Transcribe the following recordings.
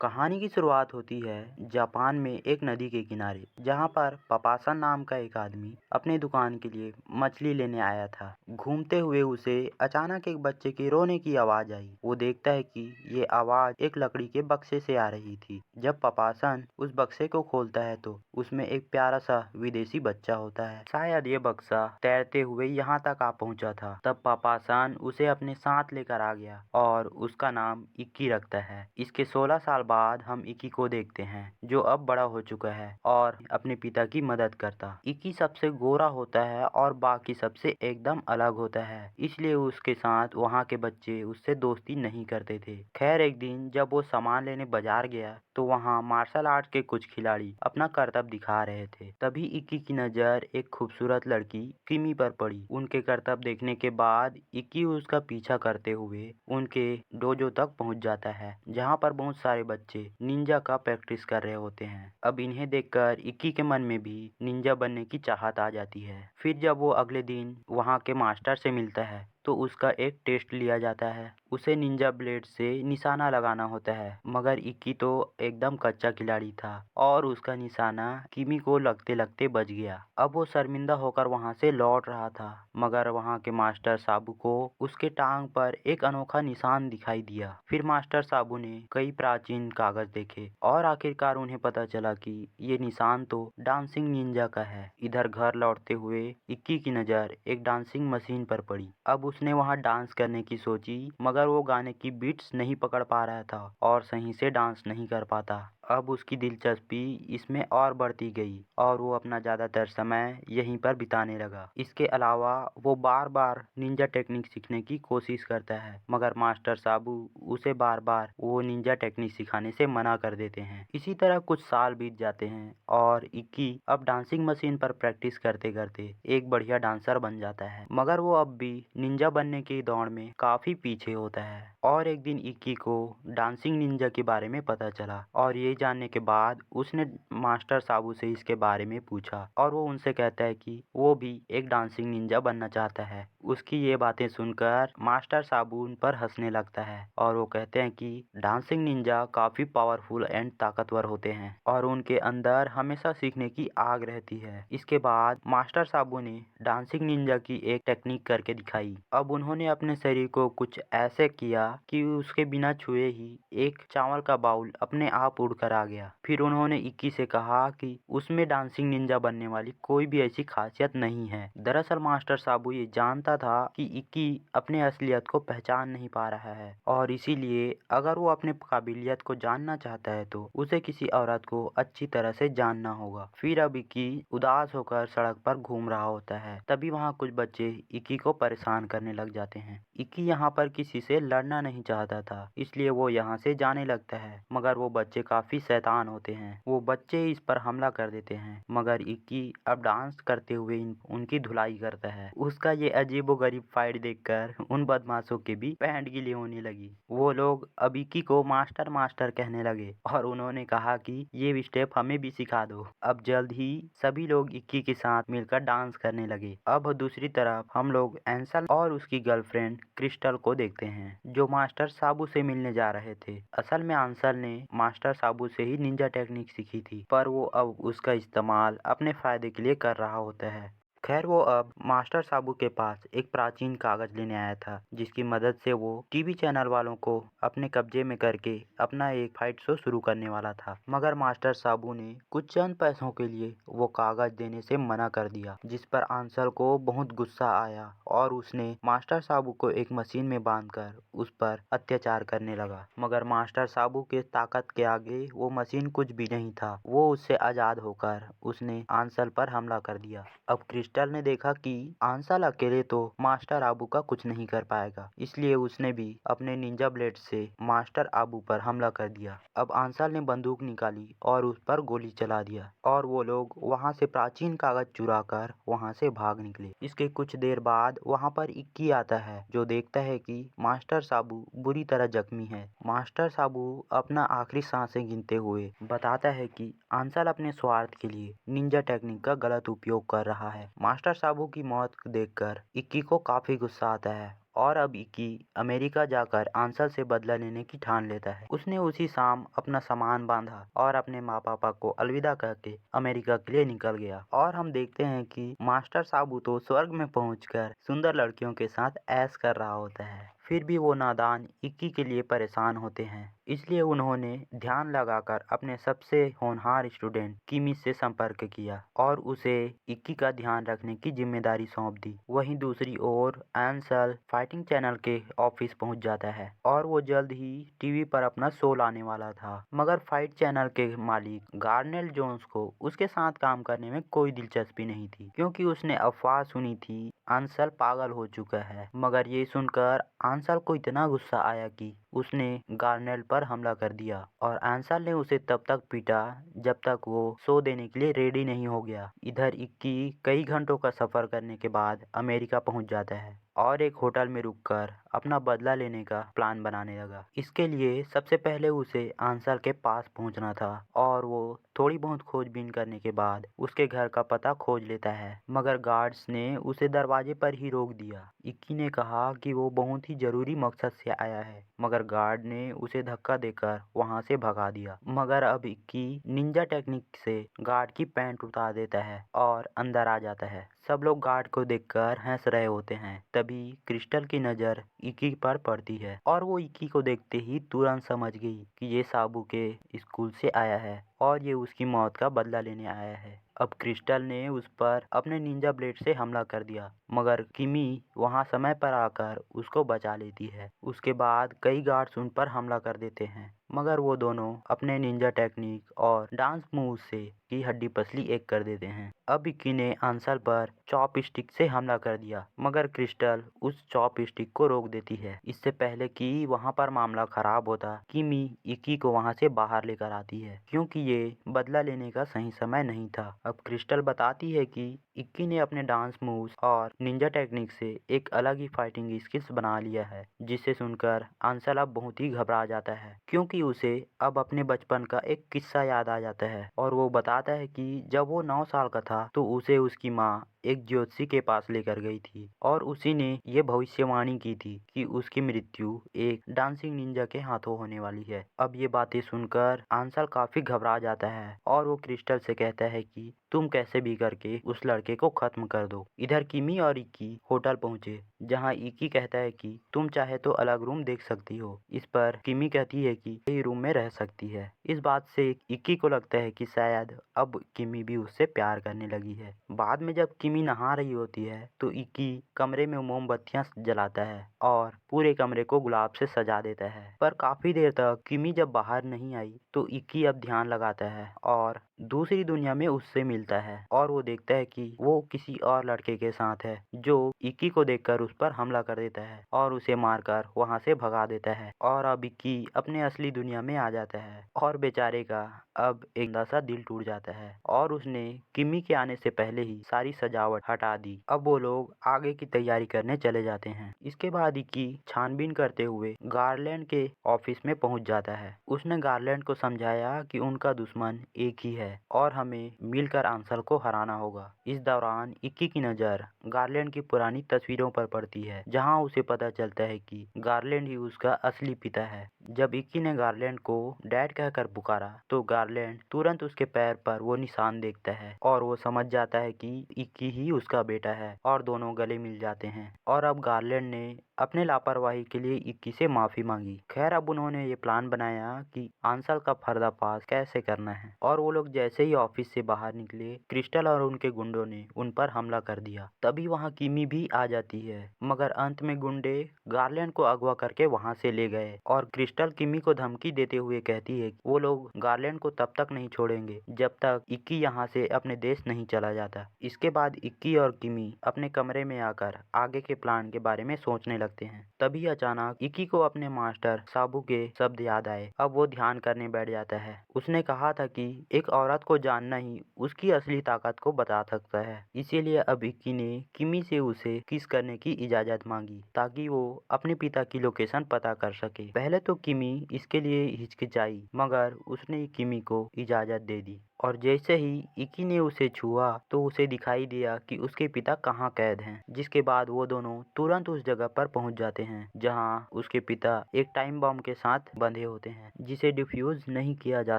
कहानी की शुरुआत होती है जापान में एक नदी के किनारे, जहाँ पर पपासन नाम का एक आदमी अपने दुकान के लिए मछली लेने आया था। घूमते हुए उसे अचानक एक बच्चे के रोने की आवाज आई। वो देखता है कि ये आवाज एक लकड़ी के बक्से से आ रही थी। जब पपासन उस बक्से को खोलता है तो उसमें एक प्यारा सा विदेशी बच्चा होता है। शायद ये बक्सा तैरते हुए यहाँ तक आ पहुँचा था। तब पपासन उसे अपने साथ लेकर आ गया और उसका नाम इक्की रखता है। इसके 16 साल बाद हम इक्की को देखते हैं, जो अब बड़ा हो चुका है और अपने पिता की मदद करता। इक्की सबसे गोरा होता है और बाकी सबसे एकदम अलग होता है, इसलिए उसके साथ वहाँ के बच्चे उससे दोस्ती नहीं करते थे। खैर, एक दिन जब वो सामान लेने बाजार गया तो वहाँ मार्शल आर्ट के कुछ खिलाड़ी अपना करतब दिखा रहे थे। तभी इक्की की नजर एक खूबसूरत लड़की किमी पर पड़ी। उनके करतब देखने के बाद इक्की उसका पीछा करते हुए उनके डोजो तक पहुँच जाता है, जहाँ पर बहुत सारे बच्चे निंजा का प्रैक्टिस कर रहे होते हैं। अब इन्हें देखकर इक्की के मन में भी निंजा बनने की चाहत आ जाती है। फिर जब वो अगले दिन वहाँ के मास्टर से मिलता है तो उसका एक टेस्ट लिया जाता है। उसे निंजा ब्लेड से निशाना लगाना होता है, मगर इक्की तो एकदम कच्चा खिलाड़ी था और उसका निशाना किमी को लगते लगते बच गया। अब वो शर्मिंदा होकर वहाँ से लौट रहा था, मगर वहाँ के मास्टर साबू को उसके टांग पर एक अनोखा निशान दिखाई दिया। फिर मास्टर साबू ने कई प्राचीन कागज देखे और आखिरकार उन्हें पता चला कि ये निशान तो डांसिंग निंजा का है। इधर घर लौटते हुए इक्की की नज़र एक डांसिंग मशीन पर पड़ी। अब उसने वहाँ डांस करने की सोची, मगर वो गाने की बीट्स नहीं पकड़ पा रहा था और सही से डांस नहीं कर पाता। अब उसकी दिलचस्पी इसमें और बढ़ती गई और वो अपना ज़्यादातर समय यहीं पर बिताने लगा। इसके अलावा वो बार बार निंजा टेक्निक सीखने की कोशिश करता है, मगर मास्टर साबू उसे बार बार वो निंजा टेक्निक सिखाने से मना कर देते हैं। इसी तरह कुछ साल बीत जाते हैं और इक्की अब डांसिंग मशीन पर प्रैक्टिस करते करते एक बढ़िया डांसर बन जाता है, मगर वो अब भी निंजा बनने की दौड़ में काफी पीछे होता है। और एक दिन इक्की को डांसिंग निंजा के बारे में पता चला और ये जानने के बाद उसने मास्टर साबू से इसके बारे में पूछा और वो उनसे कहता है कि वो भी एक डांसिंग निंजा बनना चाहता है। उसकी ये बातें सुनकर मास्टर साबू उन पर हंसने लगता है और वो कहते हैं कि डांसिंग निंजा काफी पावरफुल एंड ताकतवर होते हैं और उनके अंदर हमेशा सीखने की आग रहती है। इसके बाद मास्टर साबू ने डांसिंग निंजा की एक टेक्निक करके दिखाई। अब उन्होंने अपने शरीर को कुछ ऐसे किया कि उसके बिना छुए ही एक चावल का बाउल अपने आप उड़कर आ गया। फिर उन्होंने इक्की से कहा कि उसमें डांसिंग निंजा बनने वाली कोई भी ऐसी खासियत नहीं है। दरअसल मास्टर साबू ये जानता था कि इक्की अपने असलियत को पहचान नहीं पा रहा है और इसीलिए अगर वो अपने काबिलियत को जानना चाहता है तो उसे किसी औरत को अच्छी तरह से जानना होगा। फिर अब इक्की उदास होकर सड़क पर घूम रहा होता है। तभी वहाँ कुछ बच्चे इक्की को परेशान करने लग जाते हैं। इक्की यहाँ पर किसी से लड़ना नहीं चाहता था, इसलिए वो यहाँ से जाने लगता है, मगर वो बच्चे काफी शैतान होते हैं। वो बच्चे इस पर हमला कर देते हैं, मगर इक्की अब डांस करते हुए उनकी धुलाई करता है। उसका ये अजीबोगरीब फाइट देखकर उन बदमाशों के भी पैंट गीली होने लगी। वो लोग अब इक्की को मास्टर मास्टर कहने लगे और उन्होंने कहा कि ये स्टेप हमें भी सिखा दो। अब जल्द ही सभी लोग इक्की के साथ मिलकर डांस करने लगे। अब दूसरी तरफ हम लोग एंसल और उसकी गर्लफ्रेंड क्रिस्टल को देखते हैं, जो मास्टर साबू से मिलने जा रहे थे। असल में आंसल ने मास्टर साबू से ही निंजा टेक्निक सीखी थी, पर वो अब उसका इस्तेमाल अपने फायदे के लिए कर रहा होता है। खैर, वो अब मास्टर साबू के पास एक प्राचीन कागज लेने आया था, जिसकी मदद से वो टीवी चैनल वालों को अपने कब्जे में करके अपना एक फाइट शो शुरू करने वाला था। मगर मास्टर साबू ने कुछ चंद पैसों के लिए वो कागज देने से मना कर दिया, जिस पर आंसल को बहुत गुस्सा आया और उसने मास्टर साबू को एक मशीन में बांधकर उस पर अत्याचार करने लगा। मगर मास्टर साबू के ताकत के आगे वो मशीन कुछ भी नहीं था। वो उससे आजाद होकर उसने आंसल पर हमला कर दिया। अब क्रिस्टल ने देखा कि आंसल अकेले तो मास्टर आबू का कुछ नहीं कर पाएगा, इसलिए उसने भी अपने निंजा ब्लेड से मास्टर आबू पर हमला कर दिया। अब आंसल ने बंदूक निकाली और उस पर गोली चला दिया और वो लोग वहां से प्राचीन कागज चुराकर वहां से भाग निकले। इसके कुछ देर बाद वहां पर इक्की आता है, जो देखता है कि मास्टर साबू बुरी तरह जख्मी है। मास्टर साबू अपना आखिरी सांसें गिनते हुए बताता है कि आंसल अपने स्वार्थ के लिए निंजा टेक्निक का गलत उपयोग कर रहा है। मास्टर साबू की मौत देखकर इक्की को काफी गुस्सा आता है और अब इक्की अमेरिका जाकर आंसल से बदला लेने की ठान लेता है। उसने उसी शाम अपना सामान बांधा और अपने माँ पापा को अलविदा कहके अमेरिका के लिए निकल गया। और हम देखते हैं कि मास्टर साबू तो स्वर्ग में पहुंचकर सुंदर लड़कियों के साथ ऐश कर रहा होता है। फिर भी वो नादान इक्की के लिए परेशान होते हैं, इसलिए उन्होंने ध्यान लगाकर अपने सबसे होनहार स्टूडेंट किमी से संपर्क किया और उसे इक्की का ध्यान रखने की जिम्मेदारी सौंप दी। वहीं दूसरी ओर एंसल फाइटिंग चैनल के ऑफिस पहुंच जाता है और वो जल्द ही टीवी पर अपना शो लाने वाला था, मगर फाइट चैनल के मालिक गार्नेल जोन्स को उसके साथ काम करने में कोई दिलचस्पी नहीं थी, क्योंकि उसने अफवाह सुनी थी आंसल पागल हो चुका है। मगर ये सुनकर आंसल को इतना गुस्सा आया कि उसने गार्नेल पर हमला कर दिया और आंसल ने उसे तब तक पीटा जब तक वो शो देने के लिए रेडी नहीं हो गया। इधर इक्की कई घंटों का सफर करने के बाद अमेरिका पहुंच जाता है और एक होटल में रुककर अपना बदला लेने का प्लान बनाने लगा। इसके लिए सबसे पहले उसे आंसल के पास पहुंचना था और वो थोड़ी बहुत खोजबीन करने के बाद उसके घर का पता खोज लेता है, मगर गार्ड्स ने उसे दरवाजे पर ही रोक दिया। इक्की ने कहा कि वो बहुत ही जरूरी मकसद से आया है, मगर गार्ड ने उसे धक्का देकर वहां से भगा दिया। मगर अब इक्की निंजा टेक्निक से गार्ड की पैंट उतार देता है और अंदर आ जाता है। सब लोग गार्ड को देखकर हंस रहे होते हैं। तभी क्रिस्टल की नज़र इक्की पर पड़ती है और वो इक्की को देखते ही तुरंत समझ गई कि ये साबू के स्कूल से आया है और ये उसकी मौत का बदला लेने आया है। अब क्रिस्टल ने उस पर अपने निंजा ब्लेड से हमला कर दिया, मगर किमी वहां समय पर आकर उसको बचा लेती है। उसके बाद कई गार्ड्स उन पर हमला कर देते हैं, मगर वो दोनों अपने निंजा टेक्निक और डांस मूव से की हड्डी पसली एक कर देते हैं। अब इक्की ने आंसल पर चॉप स्टिक से हमला कर दिया, मगर क्रिस्टल उस चॉप स्टिक को रोक देती है। इससे पहले कि वहां पर मामला खराब होता, किमी इक्की को वहां से बाहर लेकर आती है, क्योंकि ये बदला लेने का सही समय नहीं था। अब क्रिस्टल बताती है कि इक्की ने अपने डांस मूव्स और निंजा टेक्निक से एक अलग ही फाइटिंग स्किल्स बना लिया है, जिसे सुनकर आंसल अब बहुत ही घबरा जाता है, क्योंकि उसे अब अपने बचपन का एक किस्सा याद आ जाता है। और वो बताता है कि जब वो 9 साल का था तो उसे उसकी माँ एक ज्योतिषी के पास लेकर गई थी और उसी ने ये भविष्यवाणी की थी कि उसकी मृत्यु एक डांसिंग निंजा के हाथों होने वाली है। अब ये बातें सुनकर आंसल काफी घबरा जाता है और वो क्रिस्टल से कहता है कि तुम कैसे भी करके उस लड़के को खत्म कर दो। इधर किमी और इक्की होटल पहुंचे, जहां इक्की कहता है कि तुम चाहे तो अलग रूम देख सकती हो। इस पर किमी कहती है कि यही रूम में रह सकती है। इस बात से इक्की को लगता है कि शायद अब किमी भी उससे प्यार करने लगी है। बाद में जब किमी नहा रही होती है तो इक्की कमरे में मोमबत्तियां जलाता है और पूरे कमरे को गुलाब से सजा देता है। पर काफी देर तक किमी जब बाहर नहीं आई तो इक्की अब ध्यान लगाता है और दूसरी दुनिया में उससे मिलता है और वो देखता है कि वो किसी और लड़के के साथ है, जो इक्की को देखकर उस पर हमला कर देता है और उसे मारकर वहां से भगा देता है। और अब इक्की अपने असली दुनिया में आ जाता है और बेचारे का अब एक सा दिल टूट जाता है और उसने किमी के आने से पहले ही सारी सजावट हटा दी। अब वो लोग आगे की तैयारी करने चले जाते हैं। इसके बाद इक्की छानबीन करते हुए गार्लैंड के ऑफिस में पहुंच जाता है। उसने गार्लैंड को समझाया कि उनका दुश्मन एक ही है और हमें मिलकर आंसल को हराना होगा। इस दौरान इक्की की नज़र गार्लैंड की पुरानी तस्वीरों पर पड़ती है, जहां उसे पता चलता है कि गार्लैंड ही उसका असली पिता है। जब इक्की ने गार्लैंड को डैड कहकर पुकारा तो गार्लैंड तुरंत उसके पैर पर वो निशान देखता है और वो समझ जाता है कि इक्की ही उसका बेटा है और दोनों गले मिल जाते हैं। और अब गार्लैंड ने अपने लापरवाही के लिए इक्की से माफी मांगी। खैर, अब उन्होंने ये प्लान बनाया कि आंसल का पर्दाफाश कैसे करना है और वो लोग जैसे ही ऑफिस से बाहर निकले, क्रिस्टल और उनके गुंडों ने उन पर हमला कर दिया। तभी वहाँ किमी भी आ जाती है, मगर अंत में गुंडे गार्लैंड को अगवा करके वहाँ से ले गए और क्रिस्टल किमी को धमकी देते हुए कहती है कि वो लोग गार्लैंड को तब तक नहीं छोड़ेंगे जब तक इक्की यहाँ से अपने देश नहीं चला जाता। इसके बाद इक्की और किमी अपने कमरे में आकर आगे के प्लान के बारे में सोचने लगते हैं। तभी अचानक इक्की को अपने मास्टर साबू के शब्द याद आए। अब वो ध्यान करने बैठ जाता है। उसने कहा था कि एक औरत को जानना ही उसकी असली ताकत को बता सकता है। इसीलिए अब इक्की ने किमी से उसे किस करने की इजाजत मांगी ताकि वो अपने पिता की लोकेशन पता कर सके। पहले तो किमी इसके लिए हिचकिचाई, मगर उसने किमी को इजाजत दे दी और जैसे ही इक्की ने उसे छुआ तो उसे दिखाई दिया कि उसके पिता कहाँ कैद हैं। जिसके बाद वो दोनों तुरंत उस जगह पर पहुंच जाते हैं जहां उसके पिता एक टाइम बम के साथ बंधे होते हैं जिसे डिफ्यूज नहीं किया जा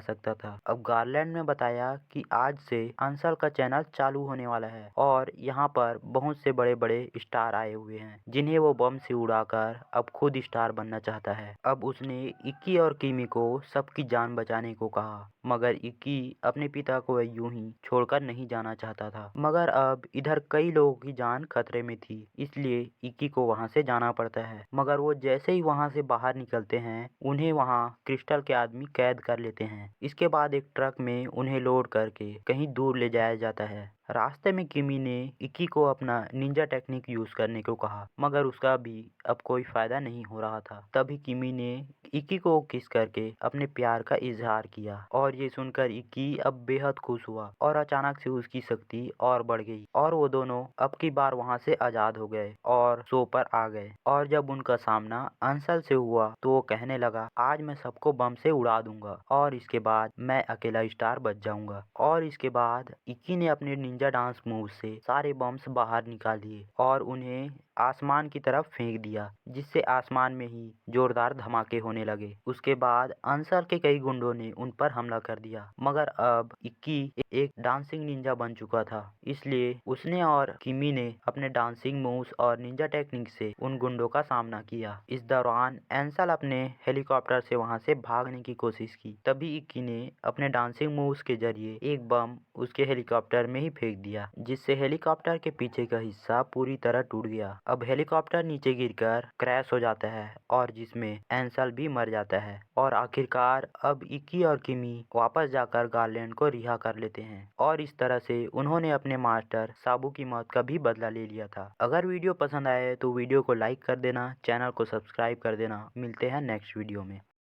सकता था। अब गारलैंड ने बताया कि आज से अंसल का चैनल चालू होने वाला है और यहाँ पर बहुत से बड़े बड़े स्टार आए हुए हैं जिन्हें वो बम से उड़ाकर अब खुद स्टार बनना चाहता है। अब उसने इक्की और किमी को सबकी जान बचाने को कहा, मगर इक्की अपने पिता को यूं ही छोड़कर नहीं जाना चाहता था। मगर अब इधर कई लोगों की जान खतरे में थी, इसलिए इक्की को वहां से जाना पड़ता है। मगर वो जैसे ही वहां से बाहर निकलते हैं उन्हें वहां क्रिस्टल के आदमी कैद कर लेते हैं। इसके बाद एक ट्रक में उन्हें लोड करके कहीं दूर ले जाया जाता है। रास्ते में किमी ने इक्की को अपना निंजा टेक्निक यूज करने को कहा, मगर उसका भी अब कोई फायदा नहीं हो रहा था। तभी किमी ने इक्की को किस करके अपने प्यार का इजहार किया और ये सुनकर इक्की अब बेहद खुश हुआ और अचानक से उसकी शक्ति और बढ़ गई और वो दोनों अब की बार वहां से आजाद हो गए और शो पर आ गए। और जब उनका सामना अंसल से हुआ तो वो कहने लगा, आज मैं सबको बम से उड़ा दूंगा और इसके बाद मैं अकेला स्टार बच जाऊंगा। और इसके बाद इक्की ने अपने निंजा डांस मूव से सारे बम्स बाहर निकाल दिए और उन्हें आसमान की तरफ फेंक दिया, जिससे आसमान में ही जोरदार धमाके होने लगे। उसके बाद अंसल के कई गुंडों ने उन पर हमला कर दिया, मगर अब इक्की एक डांसिंग निंजा बन चुका था, इसलिए उसने और किमी ने अपने डांसिंग मूव्स और निंजा टेक्निक से उन गुंडों का सामना किया। इस दौरान अंसल अपने हेलीकॉप्टर से वहां से भागने की कोशिश की, तभी इक्की ने अपने डांसिंग मूव्स के जरिए एक बम उसके हेलीकॉप्टर में ही फेंक दिया, जिससे हेलीकॉप्टर के पीछे का हिस्सा पूरी तरह टूट गया। अब हेलीकॉप्टर नीचे गिरकर क्रैश हो जाता है और जिसमें एंसल भी मर जाता है। और आखिरकार अब इक्की और किमी वापस जाकर गारलैंड को रिहा कर लेते हैं और इस तरह से उन्होंने अपने मास्टर साबू की मौत का भी बदला ले लिया था। अगर वीडियो पसंद आए तो वीडियो को लाइक कर देना, चैनल को सब्सक्राइब कर देना। मिलते हैं नेक्स्ट वीडियो में।